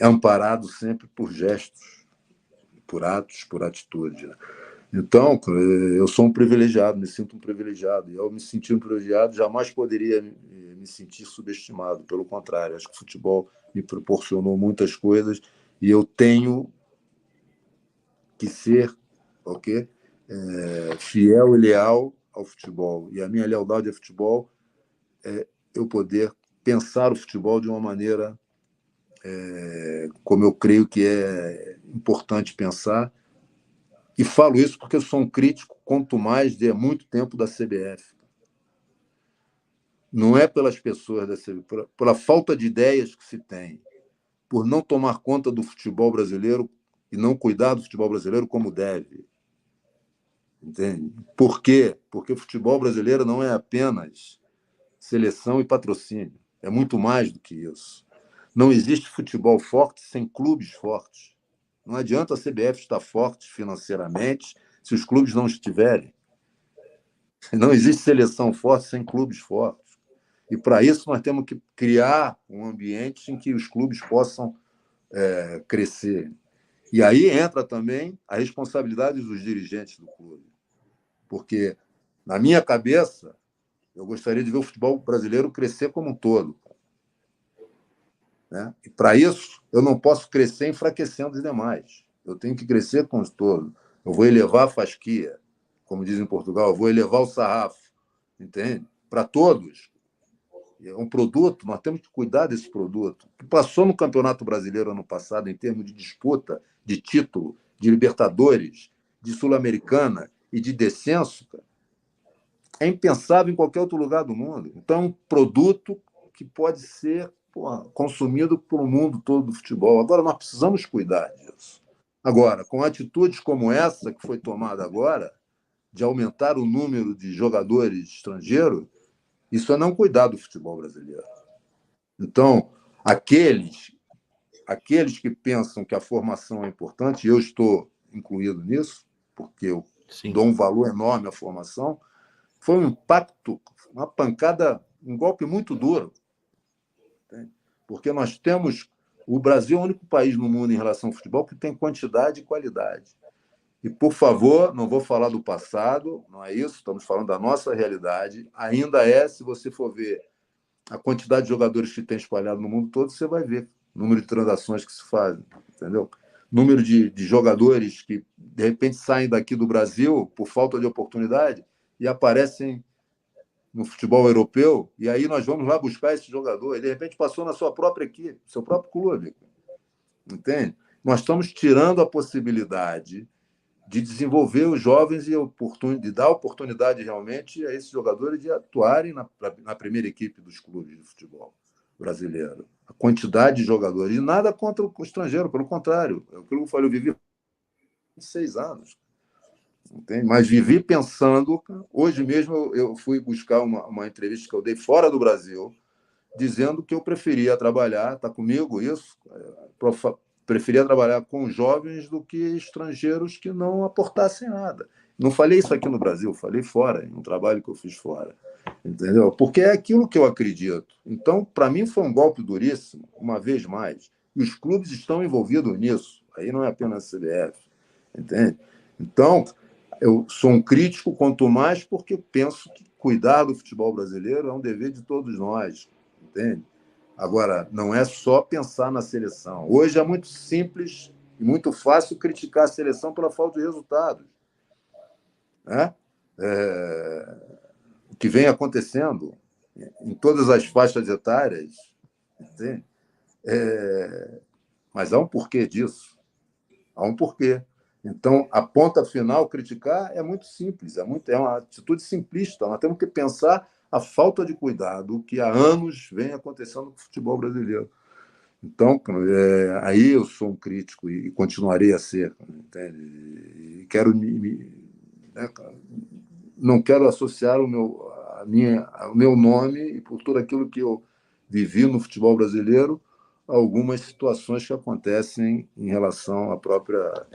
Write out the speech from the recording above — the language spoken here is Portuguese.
amparado sempre por gestos, por atos, por atitude. Então, eu sou um privilegiado, me sinto um privilegiado. E ao me sentir um privilegiado, jamais poderia me sentir subestimado. Pelo contrário, acho que o futebol me proporcionou muitas coisas e eu tenho que ser, ok, fiel e leal ao futebol. E a minha lealdade ao futebol é eu poder pensar o futebol de uma maneira como eu creio que é importante pensar. E falo isso porque eu sou um crítico, quanto mais de muito tempo da CBF. Não é pelas pessoas da CBF, pela falta de ideias que se tem, por não tomar conta do futebol brasileiro e não cuidar do futebol brasileiro como deve. Entende? Por quê? Porque o futebol brasileiro não é apenas seleção e patrocínio. É muito mais do que isso. Não existe futebol forte sem clubes fortes. Não adianta a CBF estar forte financeiramente se os clubes não estiverem. Não existe seleção forte sem clubes fortes. E, para isso, nós temos que criar um ambiente em que os clubes possam crescer. E aí entra também a responsabilidade dos dirigentes do clube. Porque, na minha cabeça, eu gostaria de ver o futebol brasileiro crescer como um todo. Né? E, para isso, eu não posso crescer enfraquecendo os demais. Eu tenho que crescer com os todos. Eu vou elevar a fasquia, como diz em Portugal, eu vou elevar o sarrafo, entende? Para todos. É um produto, nós temos que cuidar desse produto. O que passou no Campeonato Brasileiro ano passado, em termos de disputa, de título, de Libertadores, de Sul-Americana e de descenso, é impensável em qualquer outro lugar do mundo. Então, é um produto que pode ser consumido por o mundo todo do futebol. Agora, nós precisamos cuidar disso. Agora, com atitudes como essa que foi tomada agora, de aumentar o número de jogadores estrangeiros, isso é não cuidar do futebol brasileiro. Então, aqueles que pensam que a formação é importante, e eu estou incluído nisso, porque eu dou um valor enorme à formação, foi um impacto, uma pancada, um golpe muito duro. Porque nós temos... O Brasil é o único país no mundo em relação ao futebol que tem quantidade e qualidade. E, por favor, não vou falar do passado, não é isso, estamos falando da nossa realidade. Ainda se você for ver a quantidade de jogadores que tem espalhado no mundo todo, você vai ver o número de transações que se fazem, entendeu? Número de jogadores que, de repente, saem daqui do Brasil por falta de oportunidade e aparecem no futebol europeu, e aí nós vamos lá buscar esse jogador. Ele, de repente, passou na sua própria equipe, seu próprio clube. Entende? Nós estamos tirando a possibilidade de desenvolver os jovens e de dar oportunidade realmente a esses jogadores de atuarem na primeira equipe dos clubes de futebol brasileiro. A quantidade de jogadores. E nada contra o estrangeiro, pelo contrário. É aquilo que eu falei, eu vivi 6 anos. Entende? Mas vivi pensando... Hoje mesmo eu fui buscar uma entrevista que eu dei fora do Brasil, dizendo que eu preferia trabalhar, está comigo isso? Preferia trabalhar com jovens do que estrangeiros que não aportassem nada. Não falei isso aqui no Brasil, falei fora, em um trabalho que eu fiz fora. Entendeu? Porque é aquilo que eu acredito. Então, para mim, foi um golpe duríssimo, uma vez mais. E os clubes estão envolvidos nisso. Aí não é apenas a CBF. Entende? Então, eu sou um crítico, quanto mais porque penso que cuidar do futebol brasileiro é um dever de todos nós. Entende? Agora, não é só pensar na seleção. Hoje é muito simples e muito fácil criticar a seleção pela falta de resultados. Né? O que vem acontecendo em todas as faixas etárias, entende? Mas há um porquê disso. Há um porquê. Então, a ponta final, criticar, é muito simples, é uma atitude simplista. Nós temos que pensar a falta de cuidado que há anos vem acontecendo no futebol brasileiro. Então, aí eu sou um crítico e continuarei a ser, entende? E quero não quero associar o meu nome e por tudo aquilo que eu vivi no futebol brasileiro a algumas situações que acontecem em relação à própria